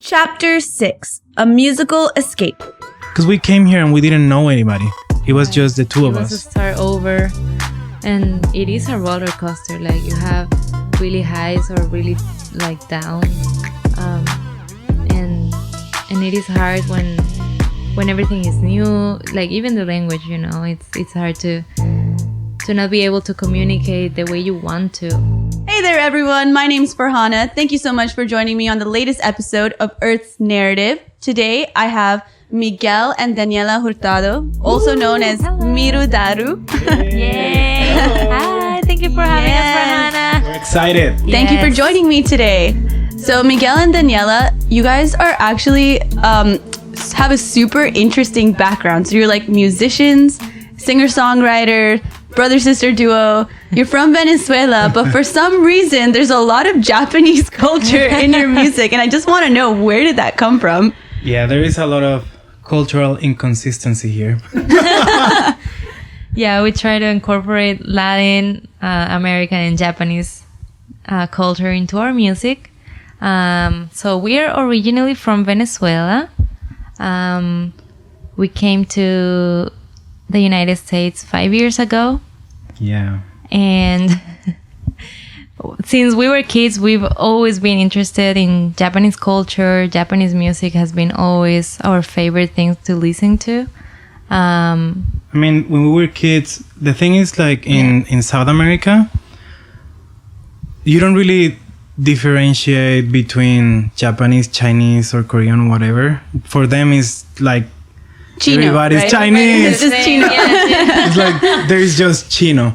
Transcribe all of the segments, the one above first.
Chapter 6, A Musical Escape. Because we came here and we didn't know anybody. It was just the two of It was us. a start over, and it is a roller coaster. Like you have really highs or really like down, and it is hard when everything is new. Like even the language, it's hard to not be able to communicate the way you want to. Hey there, everyone. My name's Farhana. Thank you so much for joining me on the latest episode of Earth's Narrative. Today, I have Miguel and Daniela Hurtado, also known as MiruDaru. Yay! Hi, thank you for having us, Farhana. We're excited. Thank you for joining me today. So, Miguel and Daniela, you guys are actually have a super interesting background. So, you're like musicians, singer-songwriter, brother-sister duo. You're from Venezuela, but for some reason, there's a lot of Japanese culture in your music. And I just want to know, where did that come from? Yeah, there is a lot of cultural inconsistency here. Yeah, we try to incorporate Latin, American, and Japanese culture into our music. So we are originally from Venezuela. We came to the United States 5 years ago. Yeah. And since we were kids, we've always been interested in Japanese culture. Japanese music has been always our favorite things to listen to. I mean, when we were kids, the thing is like in South America, you don't really differentiate between Japanese, Chinese, or Korean, whatever. For them, it's like Chino, everybody's right? Chinese. It's just Chino. It's like there is just Chino.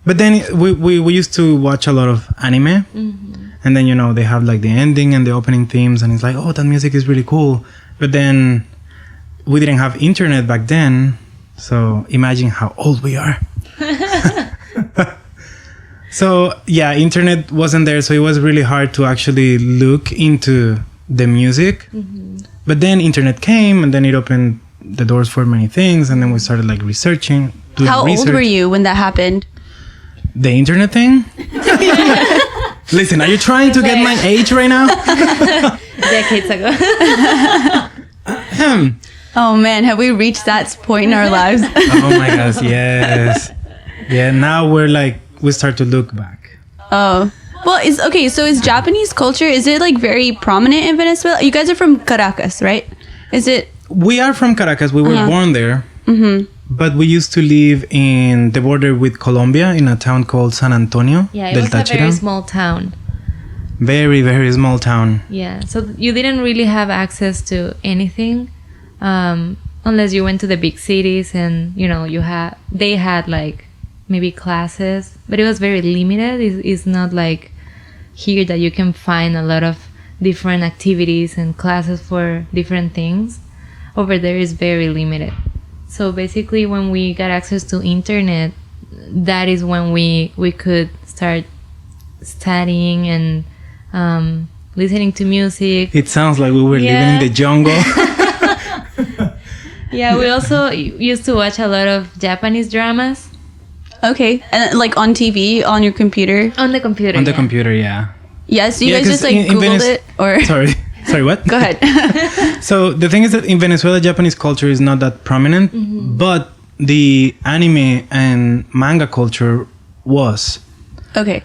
But then we used to watch a lot of anime, and then they have like the ending and the opening themes, and it's like, oh, that music is really cool. But then we didn't have internet back then, so imagine how old we are. So yeah, internet wasn't there, so it was really hard to actually look into the music. But then internet came, and then it opened the doors for many things, and then we started like researching. How old were you when that happened? The internet thing? Listen, are you trying to get my age right now? Decades ago. Oh man, have we reached that point in our lives? Oh my gosh, yes. Yeah, now we start to look back. Oh. Well, so is Japanese culture, is it like very prominent in Venezuela? You guys are from Caracas, right? Is it? We are from Caracas. We were born there. But we used to live in the border with Colombia in a town called San Antonio Yeah, it del was a Táchira. very small town. Very, very small town. Yeah, so you didn't really have access to anything unless you went to the big cities and they had like maybe classes, but it was very limited. It's not like here that you can find a lot of different activities and classes for different things. Over there is very limited. So basically when we got access to internet, that is when we could start studying and listening to music. It sounds like we were living in the jungle. Yeah, we also used to watch a lot of Japanese dramas. Okay. And like on TV, on your computer? On the computer. On the computer, yeah. Yeah, so you Yeah, guys 'cause just like in Googled it? Or Sorry, what? Go ahead. So the thing is that in Venezuela, Japanese culture is not that prominent, but the anime and manga culture was. Okay.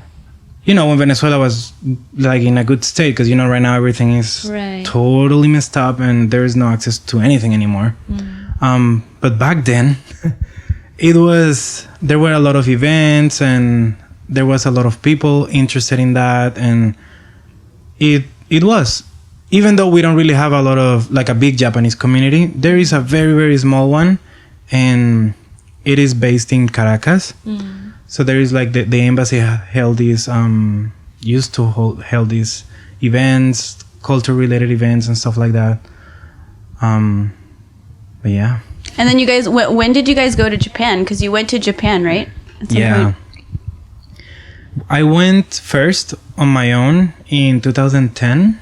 When Venezuela was like in a good state, because right now everything is totally messed up and there is no access to anything anymore. But back then, there were a lot of events and there was a lot of people interested in that, and it was. Even though we don't really have a lot of like a big Japanese community, there is a very, very small one, and it is based in Caracas. So there is like the embassy held these used to held these events, culture related events and stuff like that. But yeah. And then you guys, when did you guys go to Japan? Because you went to Japan, right? At some point. I went first on my own in 2010.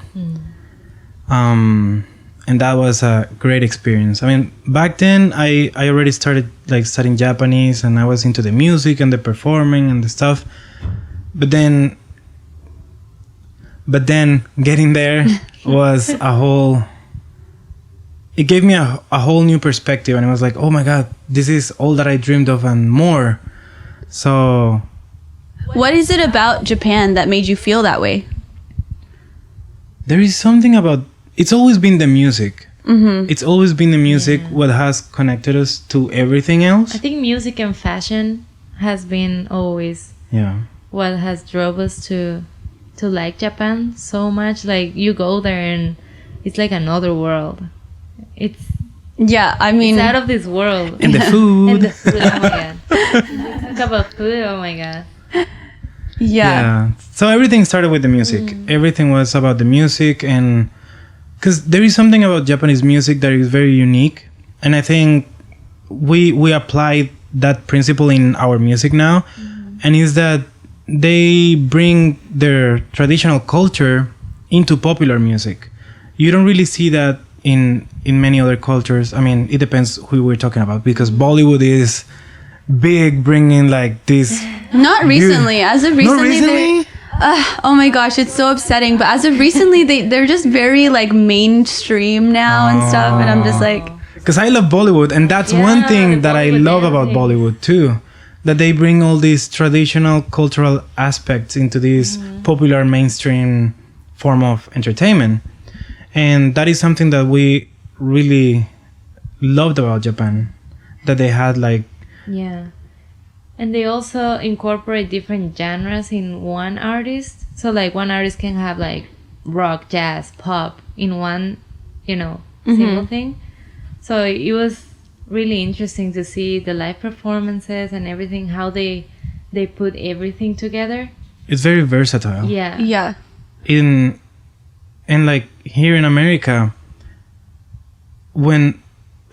And that was a great experience. I mean, back then I already started like studying Japanese, and I was into the music and the performing and the stuff. But then But then getting there was it gave me a whole new perspective, and it was like, oh my God, this is all that I dreamed of and more. So What is it about Japan that made you feel that way? there is something about, it's always been the music. It's always been the music what has connected us to everything else. I think music and fashion has been always Yeah. what has drove us to like Japan so much. Like you go there and it's like another world. It's Yeah, I mean, it's out of this world. And the food. And the food, oh my god. Talk about food, oh my god. yeah. So everything started with the music. Everything was about the music, and because there is something about Japanese music that is very unique, and I think we apply that principle in our music now, and is that they bring their traditional culture into popular music. You don't really see that in many other cultures. I mean, it depends who we're talking about, because Bollywood is big, bringing like this. Not recently. As of recently, Not recently? oh my gosh, it's so upsetting. But as of recently, they're just very like mainstream now and stuff, and I'm just like, Because I love Bollywood, and that's one Yeah, thing that I Bollywood love about dancing. Bollywood too, that they bring all these traditional cultural aspects into this popular mainstream form of entertainment, and that is something that we really loved about Japan, that they had like. Yeah. And they also incorporate different genres in one artist. So like one artist can have like rock, jazz, pop in one, single thing. So it was really interesting to see the live performances and everything, how they put everything together. It's very versatile. Yeah. yeah, And like here in America, when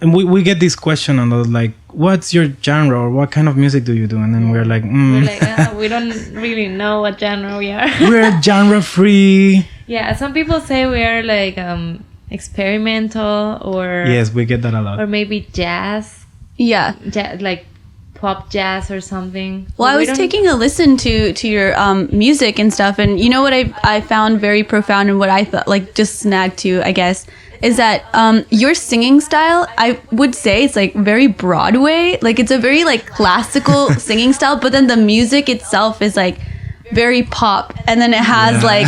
and we get this question a lot, like, what's your genre or what kind of music do you do? And then we're like, We're like, we don't really know what genre we are. we're genre free. Yeah, some people say we are like experimental or Yes, we get that a lot. or maybe jazz, yeah. like pop jazz or something. Well, I We was don't- taking a listen to your music and stuff, and you know what I found very profound, and what I thought like just snagged to, I guess, is that your singing style, I would say it's like very Broadway, like it's a very like classical singing style, but then the music itself is like very pop, and then it has like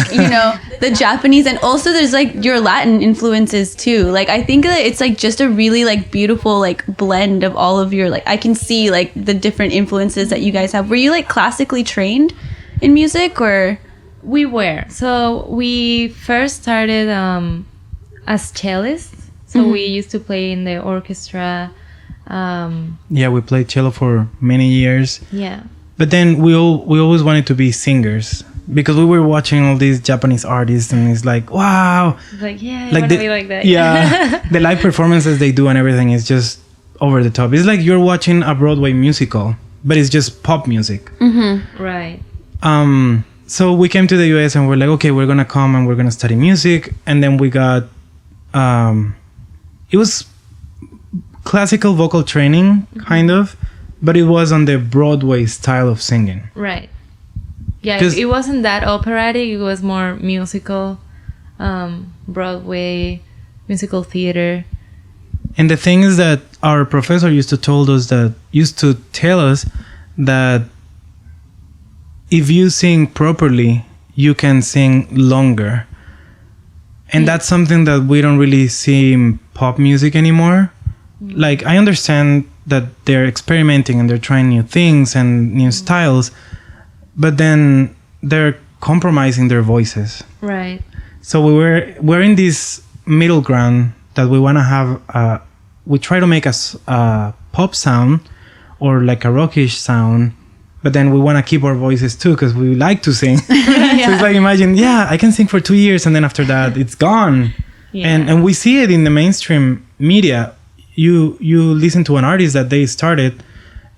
the Japanese, and also there's like your Latin influences too. Like I think that it's like just a really like beautiful like blend of all of your, like I can see like the different influences that you guys have. Were you like classically trained in music, or? We were. So we first started as cellists. So we used to play in the orchestra. Yeah, we played cello for many years, Yeah. but then we always wanted to be singers, because we were watching all these Japanese artists, and it's like, wow, It's like, yeah, I like want to be like that. Yeah, the live performances they do and everything is just over the top. It's like you're watching a Broadway musical, but it's just pop music. Right. So we came to the US and we're like, okay, we're gonna come and we're gonna study music, and then we got it was classical vocal training kind of, but it was on the Broadway style of singing. Right. Yeah, 'Cause- it wasn't that operatic. It was more musical, Broadway, musical theater. And the thing is that our professor used to tell us that if you sing properly, you can sing longer. And that's something that we don't really see in pop music anymore. Like, I understand that they're experimenting and they're trying new things and new styles, but then they're compromising their voices. Right. So we're in this middle ground that we want to have. We try to make a pop sound or like a rockish sound, but then we want to keep our voices too, because we like to sing. So it's like, imagine, I can sing for 2 years and then after that it's gone. Yeah. And we see it in the mainstream media. You listen to an artist that they started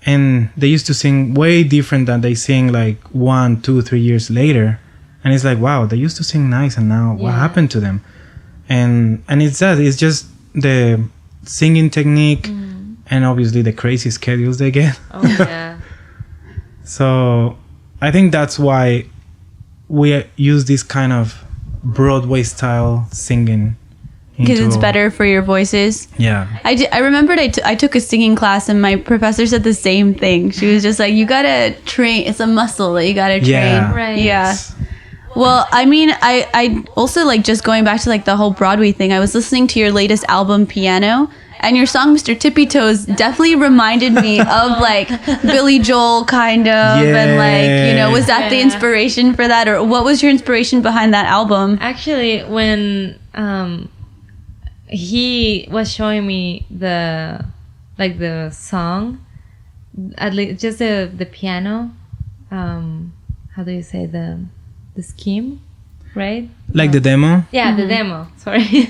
and they used to sing way different than they sing like 1, 2, 3 years later. And it's like, wow, they used to sing nice, and now what Yeah. happened to them? And it's that, it's just the singing technique and obviously the crazy schedules they get. Oh, yeah. So I think that's why we use this kind of Broadway style singing. Because it's better for your voices. Yeah. I remembered I took a singing class and my professor said the same thing. She was just like, you gotta train. It's a muscle that you gotta train. Yeah. Right. Yeah. Well, I mean, I also like just going back to like the whole Broadway thing. I was listening to your latest album, Piano, and your song, Mr. Tippy Toes, definitely reminded me of like Billy Joel kind of. And like, you know, was that the inspiration for that? Or what was your inspiration behind that album? Actually, when he was showing me the song, at least just the piano, how do you say the scheme, right? Like the demo? Yeah, the demo. Sorry.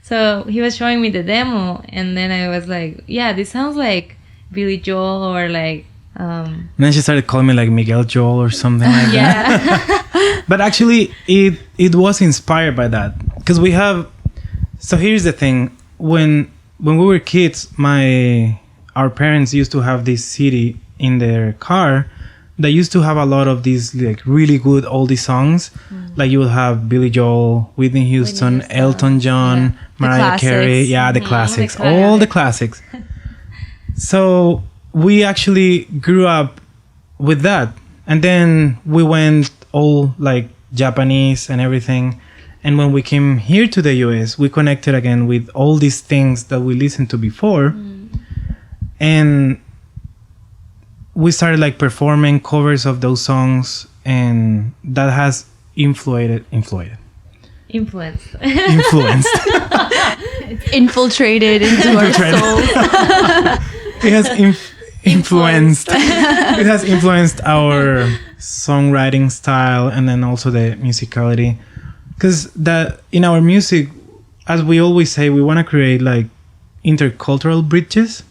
So he was showing me the demo, and then I was like, yeah, this sounds like Billy Joel or like. And then she started calling me like Miguel Joel or something like that. Yeah. But actually, it was inspired by that, because we have. So here's the thing: when we were kids, our parents used to have this CD in their car that used to have a lot of these like really good oldie songs. Like you would have Billy Joel, Whitney Houston, Elton John, Mariah Carey, the classics, all the classics. So we actually grew up with that, and then we went all like Japanese and everything. And when we came here to the US, we connected again with all these things that we listened to before. And we started like performing covers of those songs, and that has influenced Infiltrated into our souls. It has influenced it has influenced our songwriting style, and then also the musicality, because that in our music, as we always say, we want to create like intercultural bridges,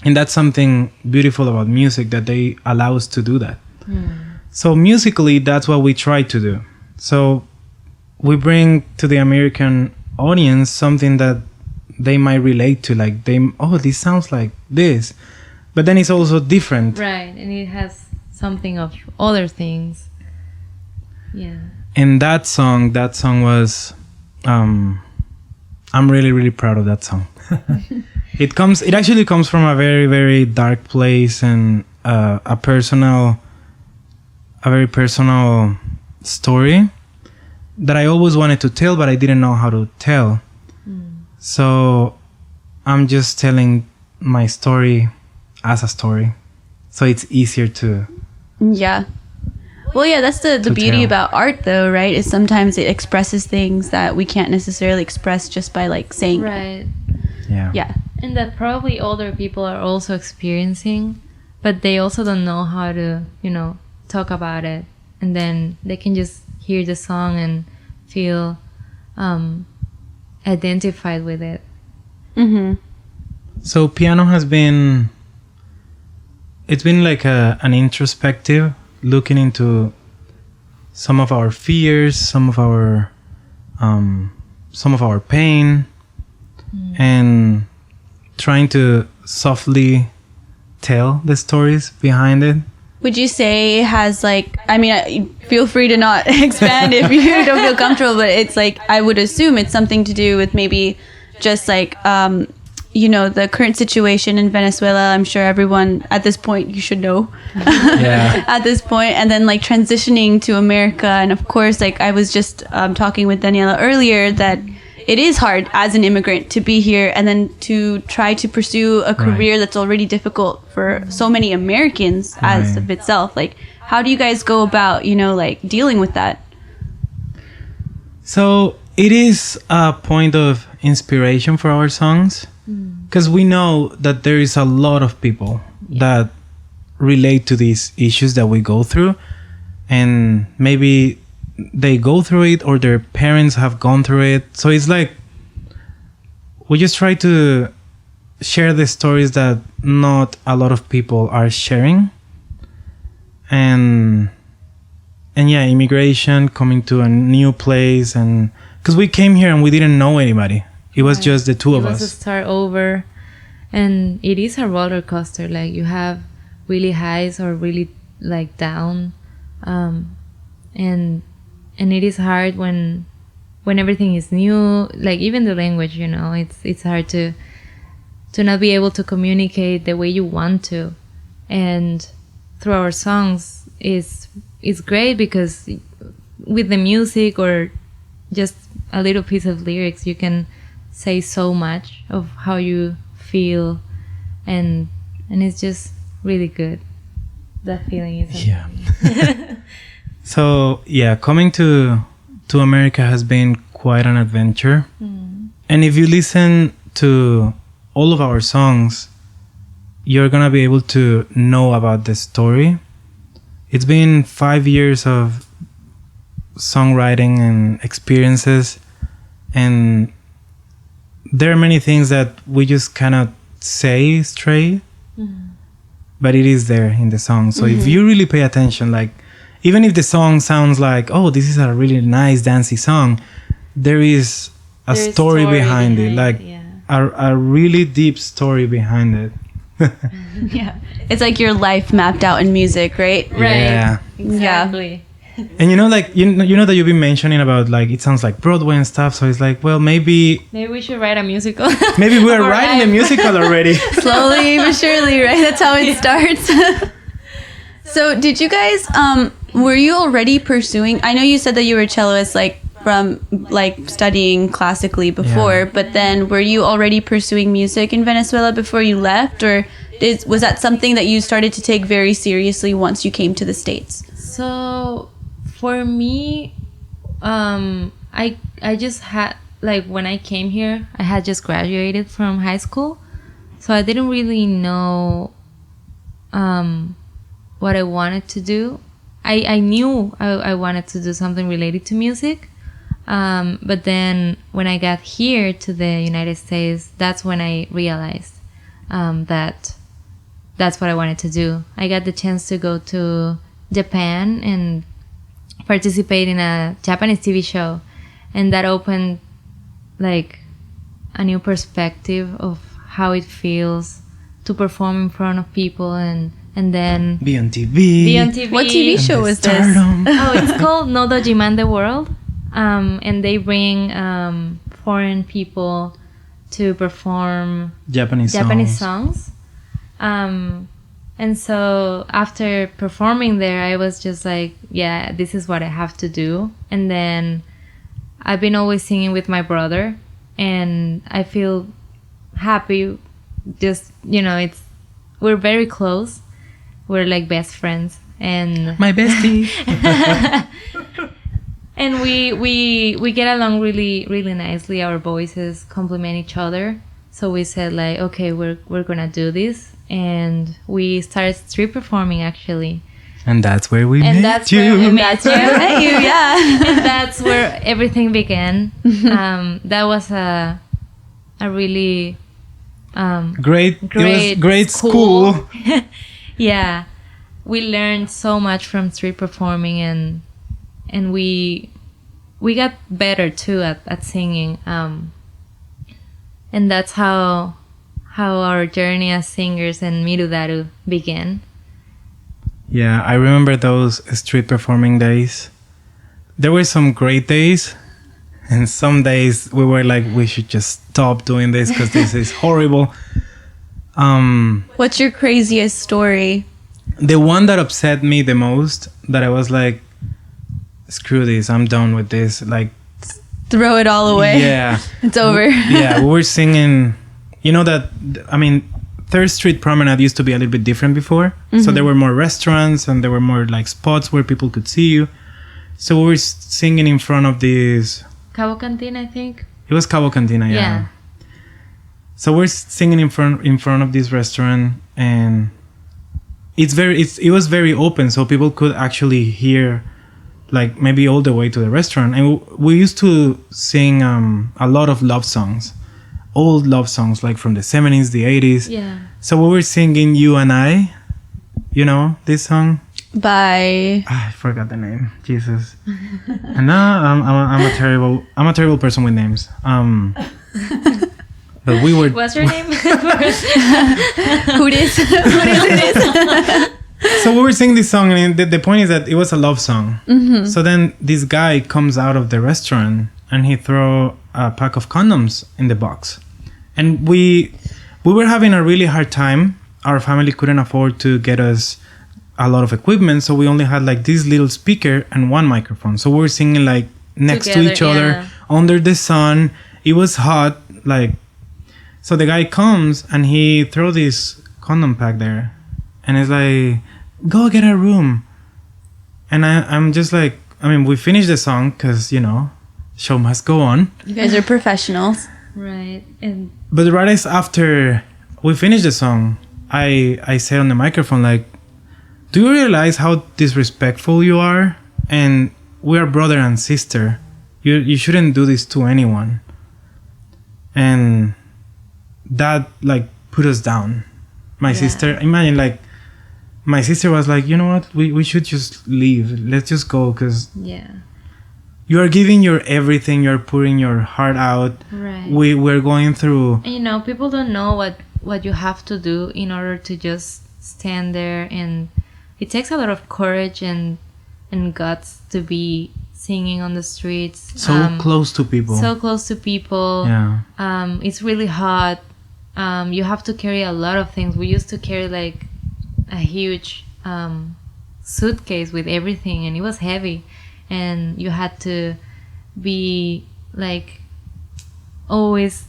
and that's something beautiful about music, that they allow us to do that. So musically, that's what we try to do. So we bring to the American audience something that they might relate to, like this sounds like this, but then it's also different, Right, and it has something of other things. Yeah. And that song was I'm really, really proud of that song. It actually comes from a very, very dark place, and a very personal story that I always wanted to tell, but I didn't know how to tell. So I'm just telling my story as a story, so it's easier to. Yeah. Well, yeah, that's the beauty tell. about art, though, right? Is sometimes it expresses things that we can't necessarily express just by like saying. Right. Yeah. Yeah. And that probably older people are also experiencing, but they also don't know how to, talk about it. And then they can just hear the song and feel identified with it. So piano has been. It's been like an introspective, looking into some of our fears, some of our pain, and trying to softly tell the stories behind it. Would you say it has like, I mean, feel free to not expand if you don't feel comfortable, but it's like, I would assume it's something to do with maybe just like, the current situation in Venezuela. I'm sure everyone at this point, you should know at this point, and then like transitioning to America. And of course, like I was just talking with Daniela earlier that it is hard as an immigrant to be here and then to try to pursue a career that's already difficult for so many Americans as of itself. Like, how do you guys go about, like dealing with that? So it is a point of inspiration for our songs, because we know that there is a lot of people that relate to these issues that we go through, and maybe they go through it or their parents have gone through it. So it's like we just try to share the stories that not a lot of people are sharing. And immigration, coming to a new place, and because we came here and we didn't know anybody. It was just the two of us. It was a start over, and it is a roller coaster. Like you have really highs or really like down, and it is hard when when everything is new, like even the language, it's hard to not be able to communicate the way you want to. And through our songs is great, because with the music or just a little piece of lyrics, you can say so much of how you feel, and it's just really good. That feeling is amazing. So coming to America has been quite an adventure. And if you listen to all of our songs, you're gonna be able to know about the story. It's been 5 years of songwriting and experiences, and there are many things that we just cannot say straight, but it is there in the song. So if you really pay attention, like even if the song sounds like, oh, this is a really nice dancey song, there is a story behind it, like a really deep story behind it. Yeah, it's like your life mapped out in music, right? Right. Yeah. Exactly. And like you know that you've been mentioning about like it sounds like Broadway and stuff, so it's like, well, maybe we should write a musical. Maybe we're writing a musical already. Slowly but surely, right? That's how it starts. So did you guys were you already pursuing, I know you said that you were a celloist like from like studying classically before, but then were you already pursuing music in Venezuela before you left, or was that something that you started to take very seriously once you came to the States? So for me, I just had, like, when I came here, I had just graduated from high school, so I didn't really know what I wanted to do. I knew I wanted to do something related to music, but then when I got here to the United States, that's when I realized that that's what I wanted to do. I got the chance to go to Japan and participate in a Japanese TV show, and that opened like a new perspective of how it feels to perform in front of people and then be on TV. What TV show was this? Oh, it's called No Dojiman the World, and they bring foreign people to perform Japanese songs. And so after performing there, I was just like, yeah, this is what I have to do. And then I've been always singing with my brother, and I feel happy. Just, we're very close. We're like best friends, and my bestie. And we get along really, really nicely. Our voices complement each other. So we said like, okay, we're gonna do this, and we started street performing actually. And that's where we met you. And that's where everything began. That was a really great school. Yeah, we learned so much from street performing, and we got better too at singing. And that's how our journey as singers and MiruDaru began. Yeah, I remember those street performing days. There were some great days, and some days we were like, we should just stop doing this because this is horrible. What's your craziest story? The one that upset me the most, that I was like, screw this, I'm done with this. Like, throw it all away. Yeah. It's over. Yeah, we were singing, Third Street Promenade used to be a little bit different before. Mm-hmm. So there were more restaurants and there were more like spots where people could see you. So we were singing in front of this... Cabo Cantina, I think. It was Cabo Cantina, yeah. So we're singing in front of this restaurant, and it was very open, so people could actually hear, like, maybe all the way to the restaurant. And we used to sing a lot of love songs, old love songs, like from the 70s, the 80s. Yeah. So we were singing You and I, this song? By... I forgot the name. Jesus. And now I'm a terrible person with names. But we were... What's your name? Who it is? So we were singing this song, and the point is that it was a love song. Mm-hmm. So then this guy comes out of the restaurant, and he threw a pack of condoms in the box. And we were having a really hard time. Our family couldn't afford to get us a lot of equipment, so we only had like this little speaker and one microphone. So we were singing like next Together, to each other under the sun. It was hot, like. So the guy comes and he throw this condom pack there, and it's like, go get a room. And I'm just like, I mean, we finished the song because, you know, show must go on. You guys are professionals. Right. And But right as after we finished the song, I said on the microphone, like, do you realize how disrespectful you are? And we are brother and sister. You shouldn't do this to anyone. And that, like, put us down. My sister, imagine, like, my sister was like, you know what? We should just leave. Let's just go, because you are giving your everything. You're pouring your heart out. right. We're going through. And you know, people don't know what you have to do in order to just stand there, and it takes a lot of courage and guts to be singing on the streets. So close to people. So close to people. Yeah. It's really hot. You have to carry a lot of things. We used to carry like a huge suitcase with everything, and it was heavy, and you had to be like always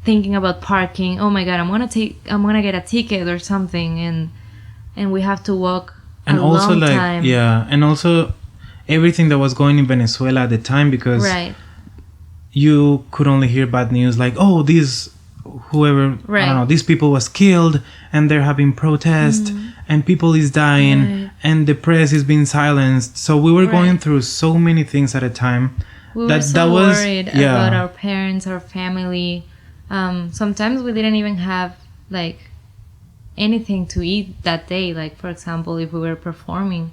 thinking about parking. Oh my god, I'm gonna get a ticket or something, and we have to walk and a also long like time. and also everything that was going in Venezuela at the time, because Right. you could only hear bad news, like, oh, these whoever I don't know, these people was killed and they're having protests and people is dying and the press is being silenced. So we were going through so many things at a time. We were so worried about our parents, our family. Sometimes we didn't even have like anything to eat that day, like for example if we were performing.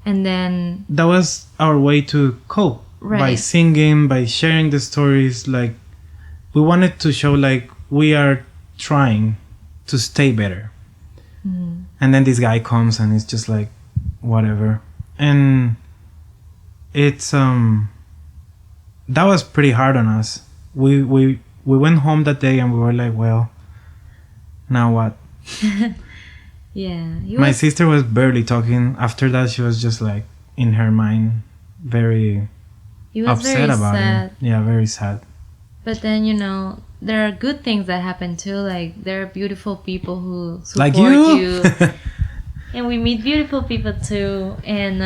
And then that was our way to cope, by singing, by sharing the stories. Like, we wanted to show like we are trying to stay better. And then this guy comes and it's just like whatever. And it's that was pretty hard on us. We went home that day and we were like, well, now what? My sister was barely talking. After that, she was just like in her mind very upset about it. Yeah, very sad. But then, you know, there are good things that happen too. Like, there are beautiful people who support like you. And we meet beautiful people too. And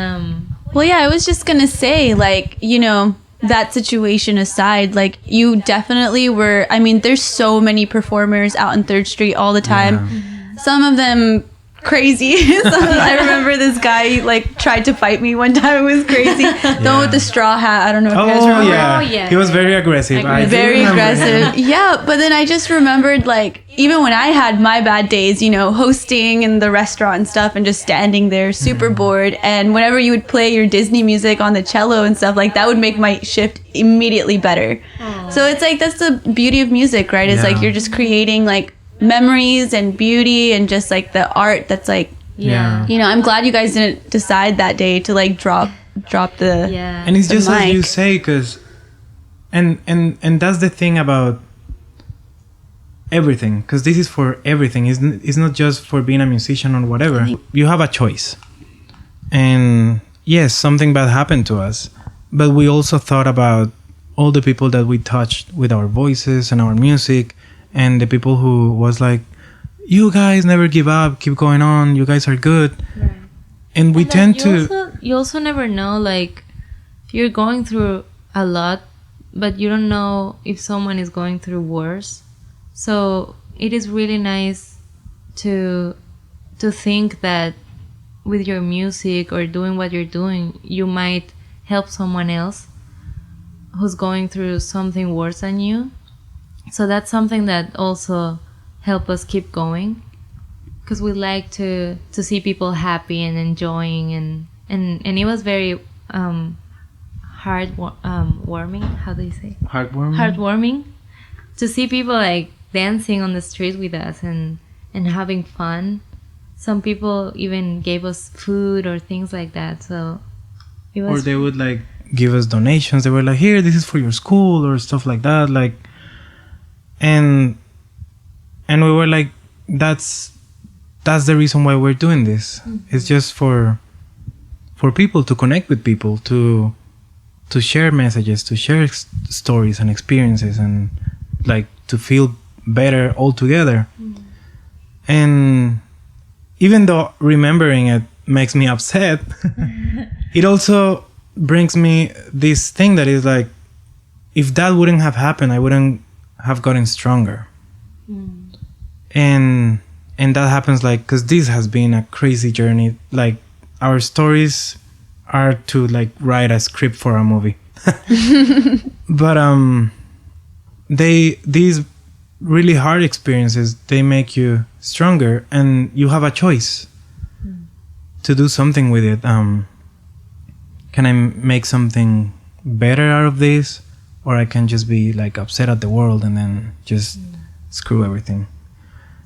well, yeah, I was just gonna say, like, you know, that situation aside, like, you definitely were. I mean, there's so many performers out in 3rd Street all the time. Some of them crazy. I remember this guy like tried to fight me one time. It was crazy. The one with the straw hat. I don't know if you guys remember. Yeah. He was very aggressive. Very aggressive. Yeah, but then I just remembered, like, even when I had my bad days, you know, hosting in the restaurant and stuff and just standing there super bored, and whenever you would play your Disney music on the cello and stuff, like, that would make my shift immediately better. So it's like, that's the beauty of music, right? It's like you're just creating like memories and beauty and just like the art that's like, you know, I'm glad you guys didn't decide that day to like drop the and it's just mic. as you say, because and that's the thing about everything, because this is for everything. It's not just for being a musician or whatever. You have a choice, and yes, something bad happened to us, but we also thought about all the people that we touched with our voices and our music, and the people who was like, you guys never give up, keep going on, you guys are good. And we tend to you also never know, like, you're going through a lot, but you don't know if someone is going through worse. So it is really nice to think that with your music or doing what you're doing, you might help someone else who's going through something worse than you. So that's something that also help us keep going, because we like to see people happy and enjoying, and it was very warming. How do you say? Heartwarming to see people like dancing on the street with us and having fun. Some people even gave us food or things like that. So it was, or they would like give us donations. They were like, here, this is for your school or stuff like that. Like, and we were like, that's the reason why we're doing this. It's just for people to connect with people, to share messages, to share stories and experiences, and like to feel better all together. And even though remembering it makes me upset, it also brings me this thing that is like, if that wouldn't have happened, I wouldn't have gotten stronger. And that happens like, because this has been a crazy journey. Like, our stories are to like write a script for a movie. But these really hard experiences, they make you stronger, and you have a choice to do something with it. Can I make something better out of this, or I can just be like upset at the world and then just screw everything.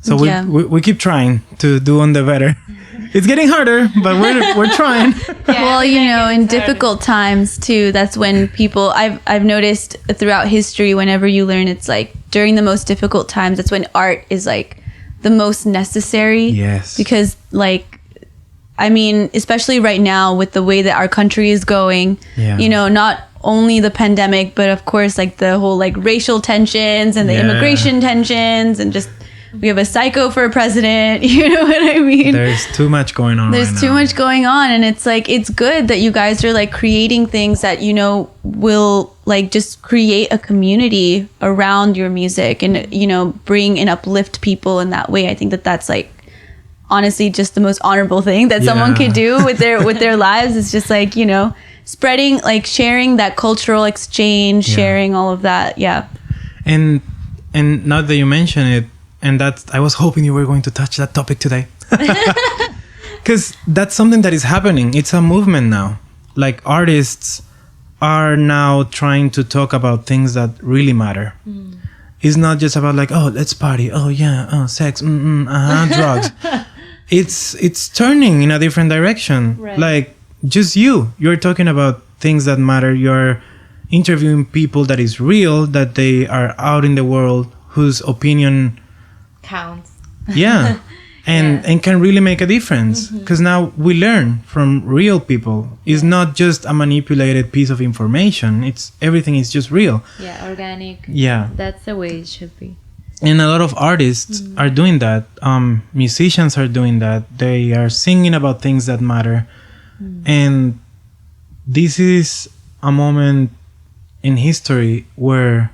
So we keep trying to do on the better. It's getting harder, but we're trying. Well, you know, in difficult times too, that's when people, I've noticed throughout history, whenever you learn, it's like during the most difficult times, that's when art is like the most necessary. Yes. Because like, I mean, especially right now with the way that our country is going, you know, not only the pandemic, but of course like the whole like racial tensions and the immigration tensions, and just we have a psycho for a president. You know what I mean? There's too much going on. There's too much going on, and it's like, it's good that you guys are like creating things that, you know, will like just create a community around your music and, you know, bring and uplift people in that way. I think that that's like honestly just the most honorable thing that someone could do with their lives. It's just like, you know, spreading, like sharing that cultural exchange, sharing all of that. Yeah. And now that you mention it, and that's, I was hoping you were going to touch that topic today. Because that's something that is happening. It's a movement now. Like, artists are now trying to talk about things that really matter. It's not just about like, oh, let's party. Oh, yeah. Oh, sex. Drugs. It's turning in a different direction. Right. Like, just you're talking about things that matter. You're interviewing people that is real, that they are out in the world, whose opinion counts. Yeah. And can really make a difference, because now we learn from real people. It's not just a manipulated piece of information. It's everything is just real. Yeah, organic. Yeah, that's the way it should be. And a lot of artists are doing that. Musicians are doing that. They are singing about things that matter. And this is a moment in history where,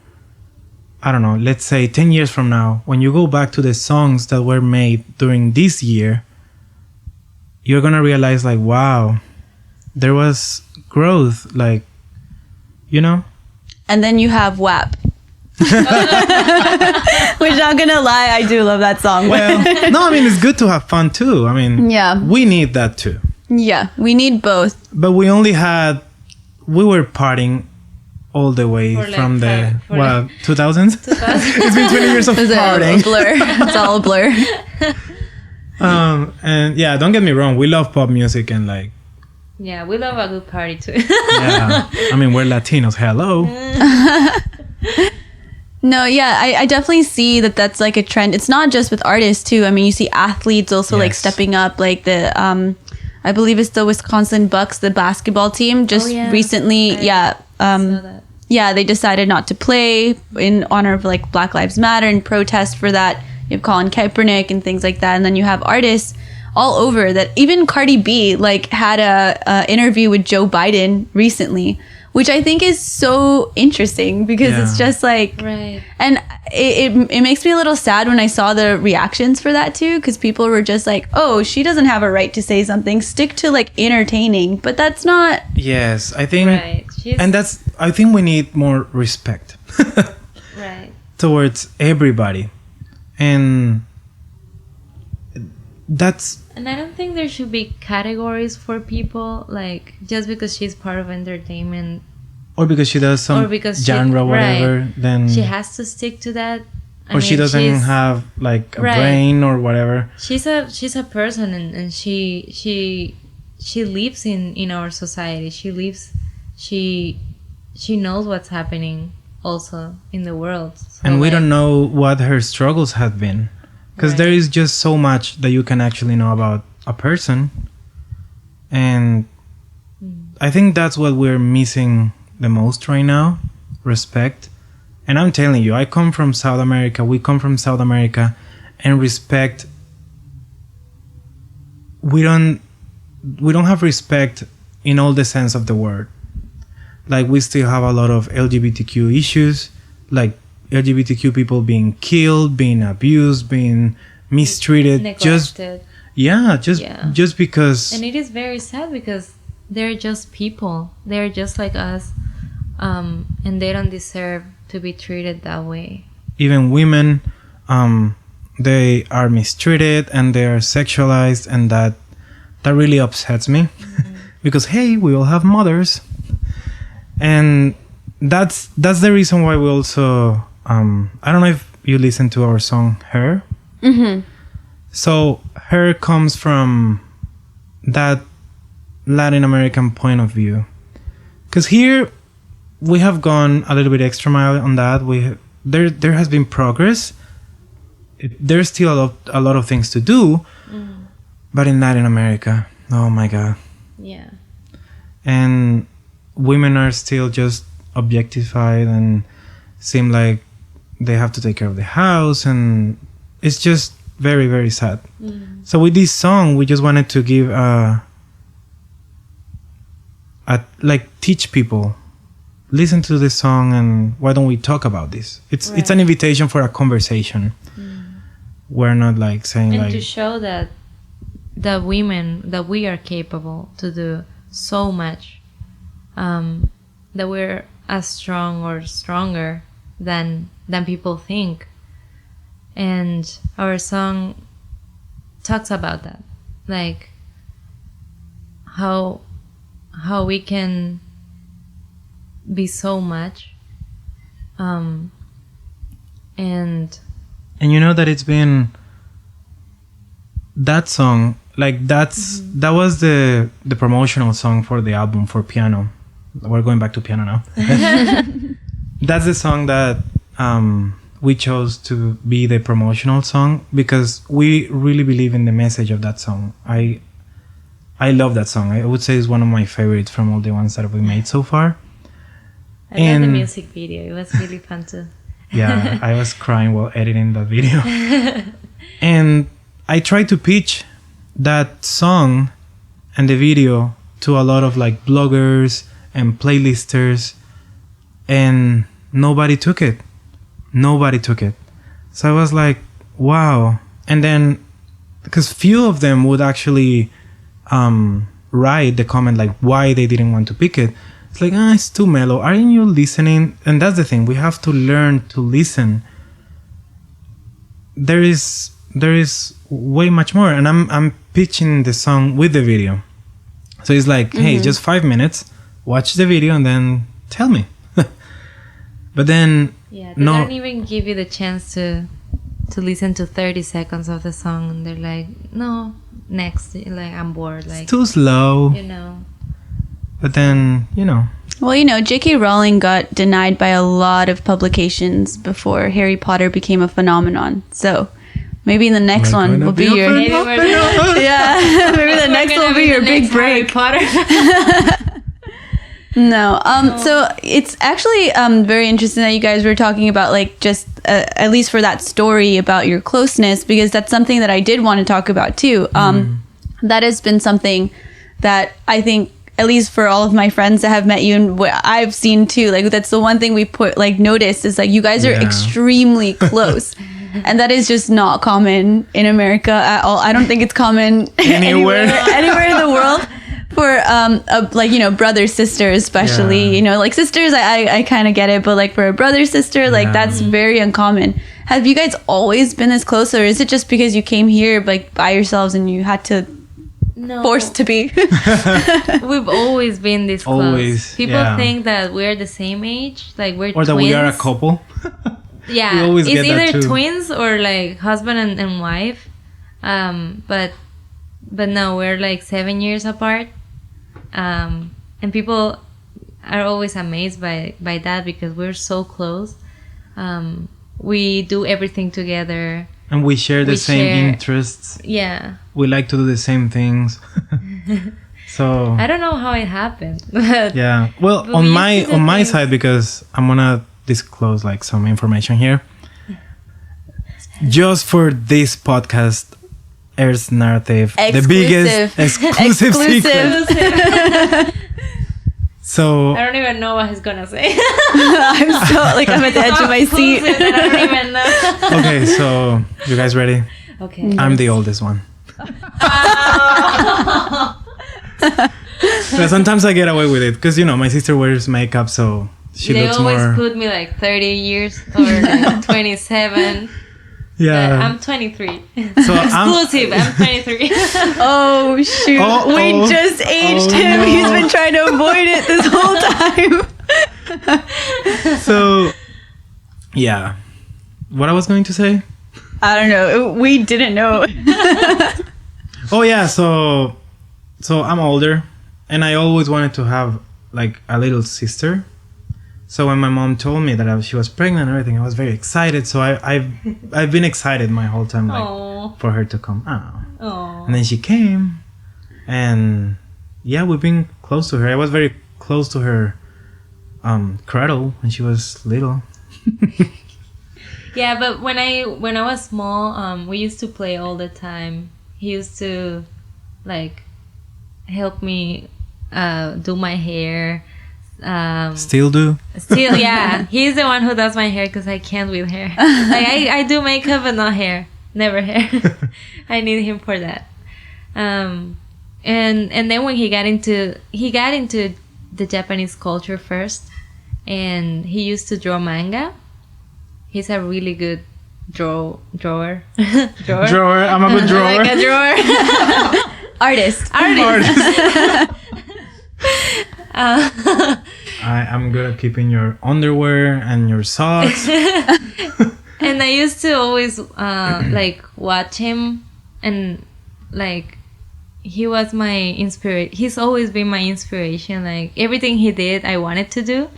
I don't know, let's say 10 years from now, when you go back to the songs that were made during this year, you're going to realize like, wow, there was growth, like, you know? And then you have WAP. Which, not going to lie, I do love that song. Well, no, I mean, it's good to have fun too. I mean, we need that too. Yeah, we need both. But we were partying all the way from the 2000s. It's been 20 years of partying. A blur. It's all a blur. And yeah, don't get me wrong, we love pop music and like, yeah, we love a good party too. Yeah, I mean, we're Latinos. Hello. No, yeah, I definitely see that that's like a trend. It's not just with artists too. I mean, you see athletes also like stepping up, like the I believe it's the Wisconsin Bucks, the basketball team, just recently, they decided not to play in honor of like Black Lives Matter and protest for that. You have Colin Kaepernick and things like that, and then you have artists all over that. Even Cardi B like had a interview with Joe Biden recently, which I think is so interesting because it's just like, and it makes me a little sad when I saw the reactions for that too, because people were just like, oh, she doesn't have a right to say something, stick to like entertaining. But that's not. Yes, I think, and I think we need more respect towards everybody, and that's. And I don't think there should be categories for people, like just because she's part of entertainment or because she does some genre whatever, then she has to stick to that. Or she doesn't have like a brain or whatever. She's a person, and she lives in our society. She she knows what's happening also in the world. So And we like, don't know what her struggles have been. Because Right. there is just so much that you can actually know about a person. And I think that's what we're missing the most right now. Respect. And I'm telling you, I come from South America. We come from South America. And respect, we don't have respect in all the sense of the word. Like, we still have a lot of LGBTQ issues, like LGBTQ people being killed, being abused, being mistreated. neglected. Yeah. Just because. And it is very sad because they're just people. They're just like us, and they don't deserve to be treated that way. Even women, they are mistreated and they are sexualized, and that really upsets me. Because hey, we all have mothers, and that's the reason why we also I don't know if you listen to our song Her. So Her comes from that Latin American point of view, because here we have gone a little bit extra mile on that. There has been progress. There's still a lot of things to do, but in Latin America, oh my God. Yeah. And women are still just objectified and seem like they have to take care of the house, and it's just very, very sad. So with this song, we just wanted to give teach people, listen to this song, and why don't we talk about this? It's an invitation for a conversation. We're not like saying And like to show that women, that we are capable to do so much, that we're as strong or stronger than people think. And our song talks about that, like how we can be so much, and you know that it's been that song, like that was the promotional song for the album for piano. We're going back to piano now. That's the song that we chose to be the promotional song because we really believe in the message of that song. I love that song. I would say it's one of my favorites from all the ones that we made so far. I love the music video. It was really fun too. Yeah, I was crying while editing that video. And I tried to pitch that song and the video to a lot of like bloggers and playlisters, and nobody took it. So I was like, wow. And then, because few of them would actually write the comment like why they didn't want to pick it. It's like, it's too mellow. Aren't you listening? And that's the thing. We have to learn to listen. There is way much more. And I'm pitching the song with the video. So it's like, hey, just 5 minutes. Watch the video and then tell me. But then yeah, they don't even give you the chance to listen to 30 seconds of the song, and they're like, no, next, like, I'm bored, like, it's too slow, you know. But then, Well, J.K. Rowling got denied by a lot of publications before Harry Potter became a phenomenon. So maybe the next one will be your maybe the next one will be your big break. Harry Potter. No. So it's actually very interesting that you guys were talking about, like, just at least for that story about your closeness, because that's something that I did want to talk about too. That has been something that I think, at least for all of my friends that have met you and what I've seen too, like, that's the one thing we noticed is like you guys are extremely close. And that is just not common in America at all. I don't think it's common anywhere in the world. For brother sister especially, like sisters I kind of get it, but like for a brother sister, like that's very uncommon. Have you guys always been this close, or is it just because you came here like by yourselves and you had to forced to be? We've always been this close. Always, people think that we're the same age, like we're or twins. that we are a couple. Yeah, we always it's get that either too. twins or like husband and wife, but no, we're like 7 years apart. And people are always amazed by that because we're so close. We do everything together. And we share the same interests. Yeah. We like to do the same things. So I don't know how it happened. But yeah. Well, but on we used to do my things- side, because I'm gonna disclose like some information here. Just for this podcast, Earth's Narrative, the biggest exclusive secret. So I don't even know what he's gonna say. I'm so like I'm at the edge of my seat. I don't even know. okay, so you guys ready? Okay. I'm the oldest one. But sometimes I get away with it because my sister wears makeup, so she They looks always more. put me like 30 years or like 27. But Yeah. I'm 23. So Exclusive. I'm 23. Oh shoot! Oh, we oh. just aged Oh, him. no. He's been trying to avoid it this whole time. So yeah, what I was going to say. I don't know. We didn't know. Oh yeah, so I'm older, and I always wanted to have like a little sister. So when my mom told me that she was pregnant and everything, I was very excited. So I've been excited my whole time, like Oh. for her to come. Oh. Oh. And then she came, and yeah, we've been close to her. I was very close to her cradle when she was little. Yeah, but when I was small, we used to play all the time. He used to like help me do my hair. Still do. Still, yeah, he's the one who does my hair because I can't with hair. Like I do makeup but not hair, never hair. I need him for that. And then when he got into the Japanese culture first, and he used to draw manga. He's a really good drawer. Drawer. I'm a good drawer. Like a drawer. Artist. I'm good at keeping your underwear and your socks. And I used to always like watch him, and like he was my inspiration. He's always been my inspiration. Like everything he did, I wanted to do.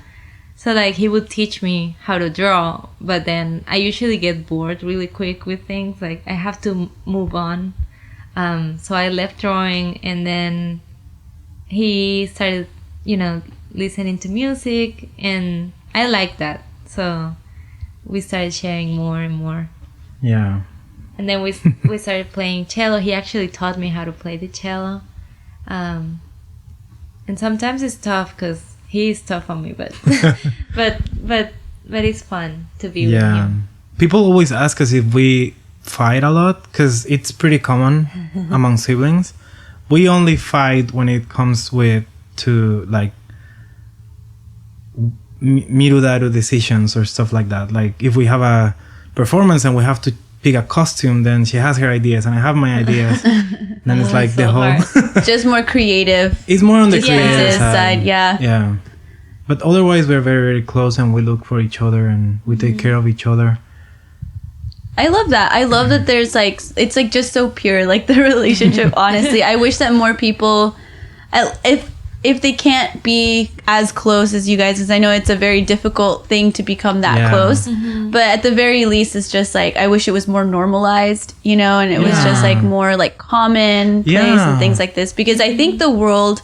So like he would teach me how to draw, but then I usually get bored really quick with things. Like I have to move on. So I left drawing, and then he started, listening to music, and I liked that. So we started sharing more and more. Yeah. And then we started playing cello. He actually taught me how to play the cello. And sometimes it's tough because he's tough on me, but but it's fun to be with him. People always ask us if we fight a lot because it's pretty common among siblings. We only fight when it comes to like MiruDaru decisions or stuff like that. Like if we have a performance and we have to pick a costume, then she has her ideas and I have my ideas. Then it's like the so whole Just more creative. it's more on the Differences creative side, yeah. Yeah. But otherwise we're very, very close and we look for each other and we take care of each other. I love that. I love that there's like, it's like just so pure, like the relationship, honestly. I wish that more people, if they can't be as close as you guys, because I know it's a very difficult thing to become that close. But at the very least, it's just like, I wish it was more normalized, and it was just like more like common place and things like this. Because I think the world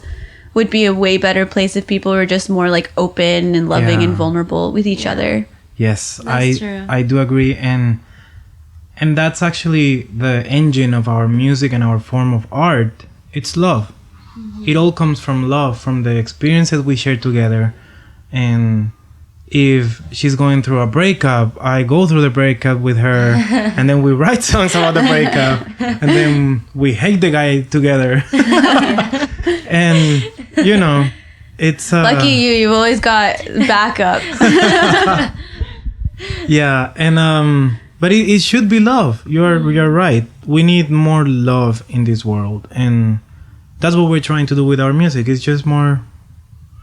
would be a way better place if people were just more like open and loving and vulnerable with each other. Yes, That's true. I do agree, and that's actually the engine of our music and our form of art. It's love. It all comes from love, from the experiences we share together. And if she's going through a breakup, I go through the breakup with her, and then we write songs about the breakup, and then we hate the guy together. And it's Lucky you've always got backup. Yeah, and but it should be love. You're right. We need more love in this world, and that's what we're trying to do with our music. It's just more.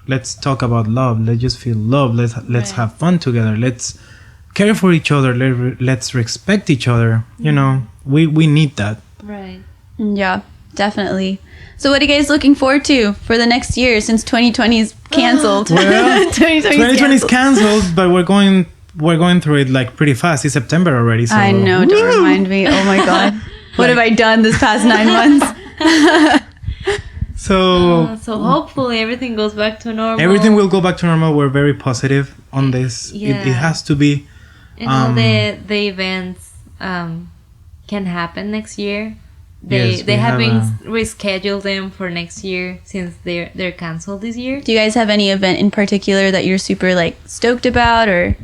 Let's talk about love. Let's just feel love. Let's have fun together. Let's care for each other. Let's respect each other. We need that. Right. Yeah. Definitely. So what are you guys looking forward to for the next year since 2020 is canceled? Well, 2020 is canceled, but we're going through it like pretty fast. It's September already. So. I know. Don't remind me. Oh my God. What have I done this past 9 months? So hopefully everything goes back to normal. Everything will go back to normal. We're very positive on this. Yeah. It has to be. And all the events can happen next year. They have been rescheduled them for next year since they're canceled this year. Do you guys have any event in particular that you're super like stoked about or?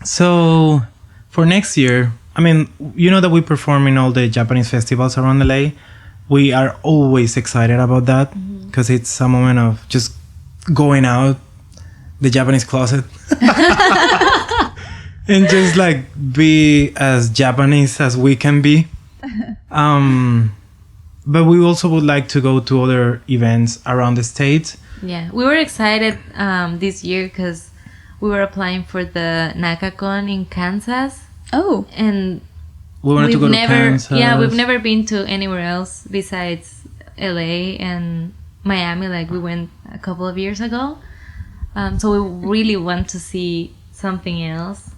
So for next year, I mean, you know that we perform in all the Japanese festivals around LA. We are always excited about that because it's a moment of just going out the Japanese closet and just like be as Japanese as we can be. But we also would like to go to other events around the States. Yeah, we were excited this year because we were applying for the NACACon in Kansas. Oh. And we wanted to go to Kansas. Yeah, we've never been to anywhere else besides LA and Miami. Like we went a couple of years ago. So we really want to see something else.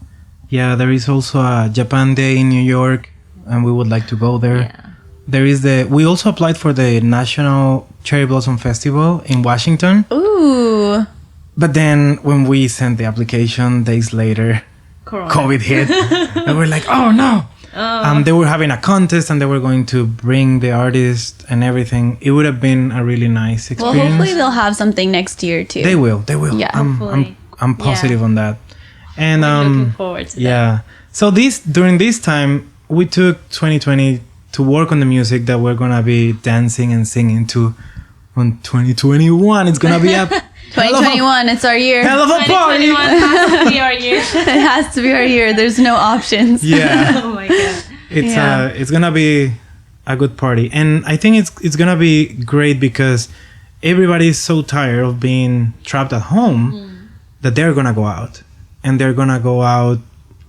Yeah, there is also a Japan Day in New York, and we would like to go there. Yeah. There is we also applied for the National Cherry Blossom Festival in Washington. Ooh. But then when we sent the application days later, COVID hit. And we're like, oh no. They were having a contest and they were going to bring the artist and everything. It would have been a really nice experience. Well, hopefully they'll have something next year too. They will. Yeah, I'm positive on that. And we're looking forward to that. So during this time, we took 2020 to work on the music that we're gonna be dancing and singing to on 2021. It's gonna be a 2021. It's our year. hell of a party. 2021 has to be our year. It has to be our year. There's no options. Yeah. Oh my God. It's gonna be a good party, and I think it's gonna be great because everybody is so tired of being trapped at home that they're gonna go out, and they're gonna go out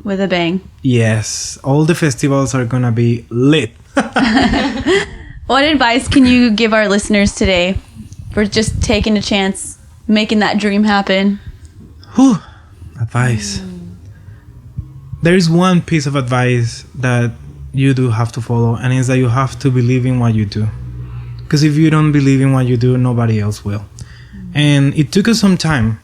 with a bang. Yes, all the festivals are gonna be lit. What advice can you give our listeners today for just taking a chance, making that dream happen? Whew. Advice. There is one piece of advice that you do have to follow, and it's that you have to believe in what you do. Because if you don't believe in what you do, nobody else will. And it took us some time.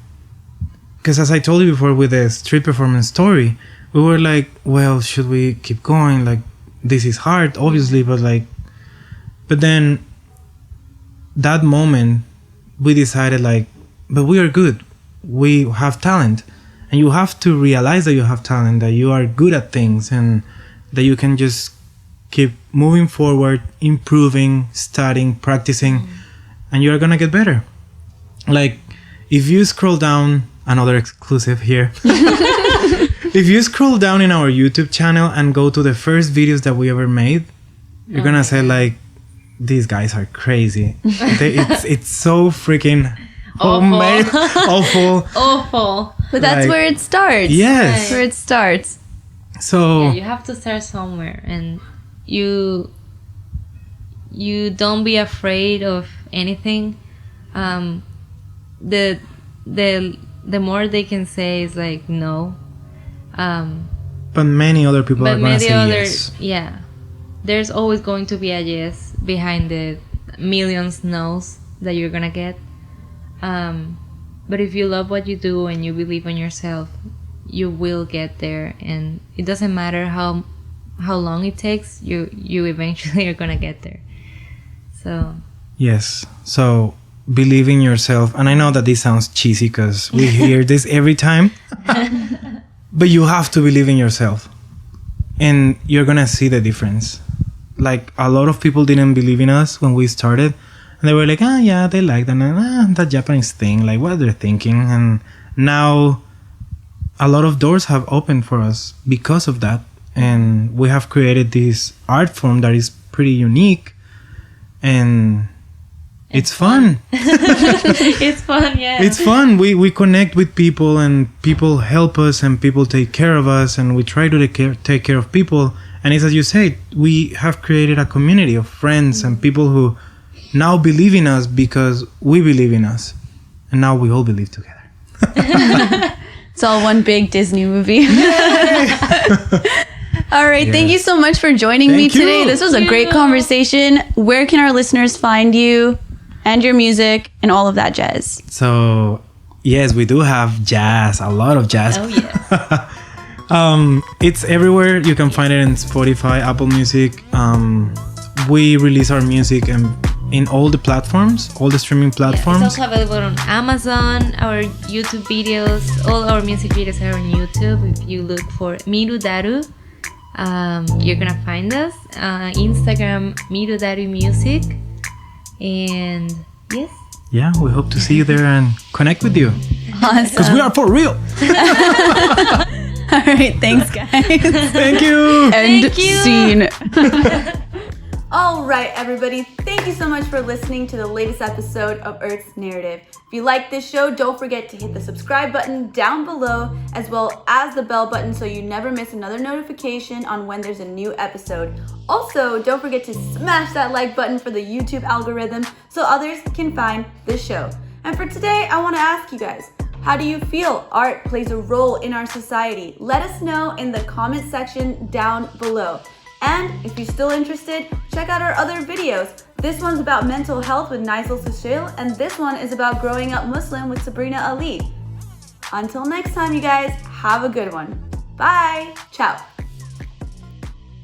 Because as I told you before with the street performance story, we were like, well, should we keep going? Like, this is hard, obviously, but then that moment, we decided like, but we are good. We have talent. And you have to realize that you have talent, that you are good at things, and that you can just keep moving forward, improving, studying, practicing, and you're gonna get better. Like, if you scroll down, another exclusive here. If you scroll down in our YouTube channel and go to the first videos that we ever made, you're gonna say like, these guys are crazy. It's so freaking homemade, awful. But that's Like, where it starts. Yes. That's where it starts. So Yeah, you have to start somewhere, and you don't be afraid of anything. The more they can say is like no. but many other people are gonna say yes. Yeah, there's always going to be a yes behind the millions no's that you're gonna get. But if you love what you do and you believe in yourself, you will get there, and it doesn't matter how long it takes. You eventually are gonna get there. So Yes. So believe in yourself. And I know that this sounds cheesy because we hear this every time. But you have to believe in yourself. And you're going to see the difference. Like, a lot of people didn't believe in us when we started. And they were like, yeah, they like that Japanese thing. Like, what they're thinking. And now a lot of doors have opened for us because of that. And we have created this art form that is pretty unique. And it's fun. it's fun, yeah. It's fun. We connect with people, and people help us, and people take care of us, and we try to take care of people. And it's as you say, we have created a community of friends and people who now believe in us because we believe in us. And now we all believe together. It's all one big Disney movie. All right. Thank you so much for joining me today. This was a great conversation. Where can our listeners find you and your music and all of that jazz? So, yes, we do have jazz, a lot of jazz. Oh, yes. It's everywhere. You can find it in Spotify, Apple Music. We release our music in all the platforms, all the streaming platforms. Yeah, it's also available on Amazon, our YouTube videos. All our music videos are on YouTube. If you look for MiruDaru, you're gonna find us. Instagram, MiruDaru Music. And yes. Yeah, we hope to see you there and connect with you. Awesome. Because we are for real. All right. Thanks, guys. Thank you. End scene. All right, everybody. Thank you so much for listening to the latest episode of Earth's Narrative. If you like this show, don't forget to hit the subscribe button down below, as well as the bell button so you never miss another notification on when there's a new episode. Also, don't forget to smash that like button for the YouTube algorithm so others can find this show. And for today, I want to ask you guys, how do you feel art plays a role in our society? Let us know in the comment section down below. And if you're still interested, check out our other videos. This one's about mental health with Nigel Sushil, and this one is about growing up Muslim with Sabrina Ali. Until next time, you guys, have a good one. Bye. Ciao.